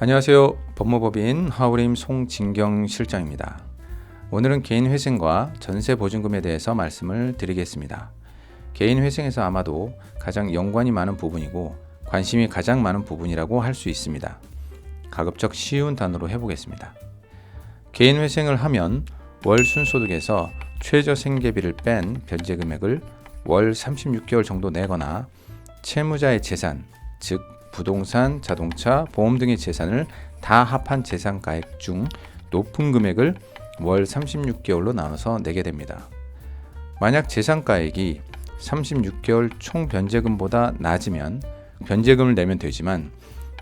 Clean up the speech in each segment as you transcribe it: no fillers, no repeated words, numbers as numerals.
안녕하세요. 법무법인 하우림 송진경 실장입니다. 오늘은 개인회생과 전세보증금에 대해서 말씀을 드리겠습니다. 개인회생에서 아마도 가장 연관이 많은 부분이고 관심이 가장 많은 부분이라고 할 수 있습니다. 가급적 쉬운 단어로 해보겠습니다. 개인회생을 하면 월 순소득에서 최저생계비를 뺀 변제금액을 월 36개월 정도 내거나 채무자의 재산, 즉 부동산, 자동차, 보험 등의 재산을 다 합한 재산가액 중 높은 금액을 월 36개월로 나눠서 내게 됩니다. 만약 재산가액이 36개월 총 변제금보다 낮으면 변제금을 내면 되지만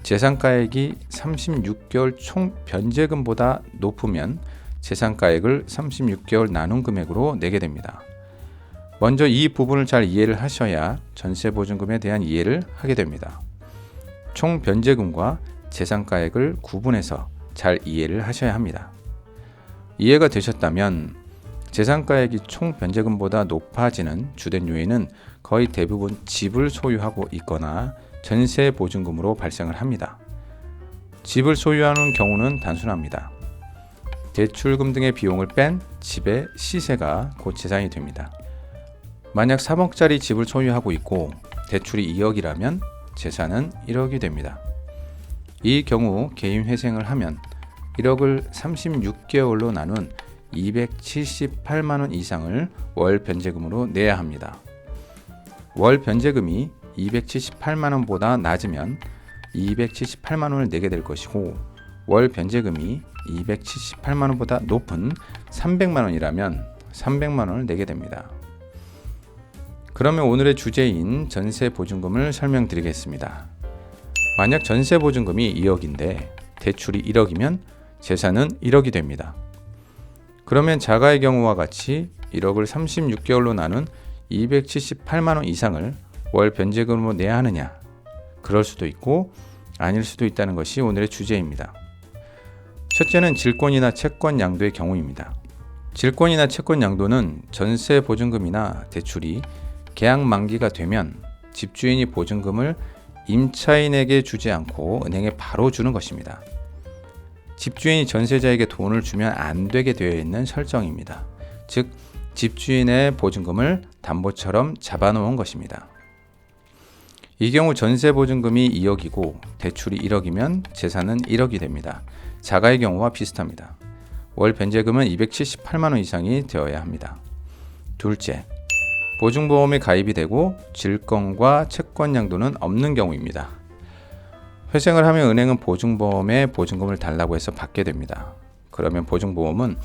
재산가액이 36개월 총 변제금보다 높으면 재산가액을 36개월 나눈 금액으로 내게 됩니다. 먼저 이 부분을 잘 이해를 하셔야 전세보증금에 대한 이해를 하게 됩니다. 총 변제금과 재산가액을 구분해서 잘 이해를 하셔야 합니다. 이해가 되셨다면 재산가액이 총 변제금보다 높아지는 주된 요인은 거의 대부분 집을 소유하고 있거나 전세보증금으로 발생을 합니다. 집을 소유하는 경우는 단순합니다. 대출금 등의 비용을 뺀 집의 시세가 곧 재산이 됩니다. 만약 3억짜리 집을 소유하고 있고 대출이 2억이라면 재산은 1억이 됩니다. 이 경우 개인회생을 하면 1억을 36개월로 나눈 278만 원 이상을 월 변제금으로 내야 합니다. 월 변제금이 278만 원보다 낮으면 278만 원을 내게 될 것이고 월 변제금이 278만 원보다 높은 300만 원이라면 300만 원을 내게 됩니다. 그러면 오늘의 주제인 전세보증금을 설명드리겠습니다. 만약 전세보증금이 2억인데 대출이 1억이면 재산은 1억이 됩니다. 그러면 자가의 경우와 같이 1억을 36개월로 나눈 278만 원 이상을 월 변제금으로 내야 하느냐? 그럴 수도 있고 아닐 수도 있다는 것이 오늘의 주제입니다. 첫째는 질권이나 채권 양도의 경우입니다. 질권이나 채권 양도는 전세보증금이나 대출이 계약 만기가 되면 집주인이 보증금을 임차인에게 주지 않고 은행에 바로 주는 것입니다. 집주인이 전세자에게 돈을 주면 안 되게 되어 있는 설정입니다. 즉, 집주인의 보증금을 담보처럼 잡아놓은 것입니다. 이 경우 전세보증금이 2억이고 대출이 1억이면 재산은 1억이 됩니다. 자가의 경우와 비슷합니다. 월 변제금은 278만 원 이상이 되어야 합니다. 둘째, 보증보험에 가입이 되고 질권과 채권 양도는 없는 경우입니다. 회생을 하면 은행은 보증보험에 보증금을 달라고 해서 받게 됩니다. 그러면 보증보험은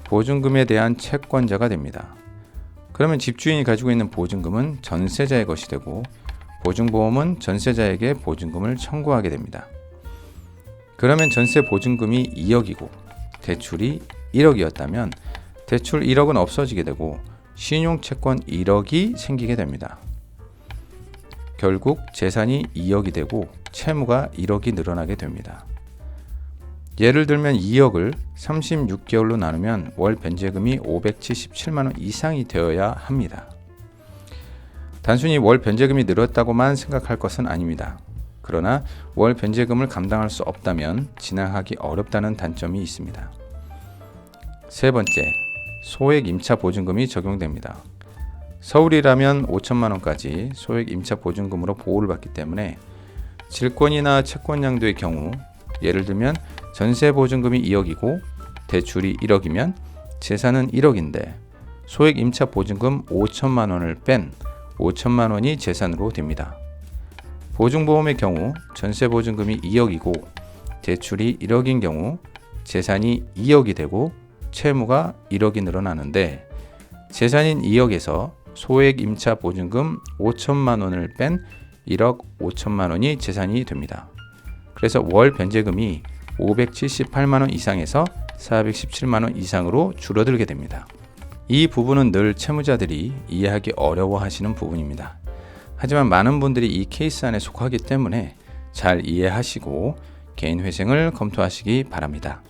보증금에 대한 채권자가 됩니다. 그러면 집주인이 가지고 있는 보증금은 전세자의 것이 되고 보증보험은 전세자에게 보증금을 청구하게 됩니다. 그러면 전세보증금이 2억이고 대출이 1억이었다면 대출 1억은 없어지게 되고 신용채권 1억이 생기게 됩니다. 결국 재산이 2억이 되고 채무가 1억이 늘어나게 됩니다. 예를 들면 2억을 36개월로 나누면 월 변제금이 577만 원 이상이 되어야 합니다. 단순히 월 변제금이 늘었다고만 생각할 것은 아닙니다. 그러나 월 변제금을 감당할 수 없다면 진행하기 어렵다는 단점이 있습니다. 세 번째, 소액 임차 보증금이 적용됩니다. 서울이라면 5천만 원까지 소액 임차 보증금으로 보호를 받기 때문에 질권이나 채권 양도의 경우 예를 들면 전세 보증금이 2억이고 대출이 1억이면 재산은 1억인데 소액 임차 보증금 5천만 원을 뺀 5천만 원이 재산으로 됩니다. 보증보험의 경우 전세 보증금이 2억이고 대출이 1억인 경우 재산이 2억이 되고 채무가 1억이 늘어나는데 재산인 2억에서 소액 임차 보증금 5천만 원을 뺀 1억 5천만 원이 재산이 됩니다. 그래서 월 변제금이 578만 원 이상에서 417만 원 이상으로 줄어들게 됩니다. 이 부분은 늘 채무자들이 이해하기 어려워하시는 부분입니다. 하지만 많은 분들이 이 케이스 안에 속하기 때문에 잘 이해하시고 개인회생을 검토하시기 바랍니다.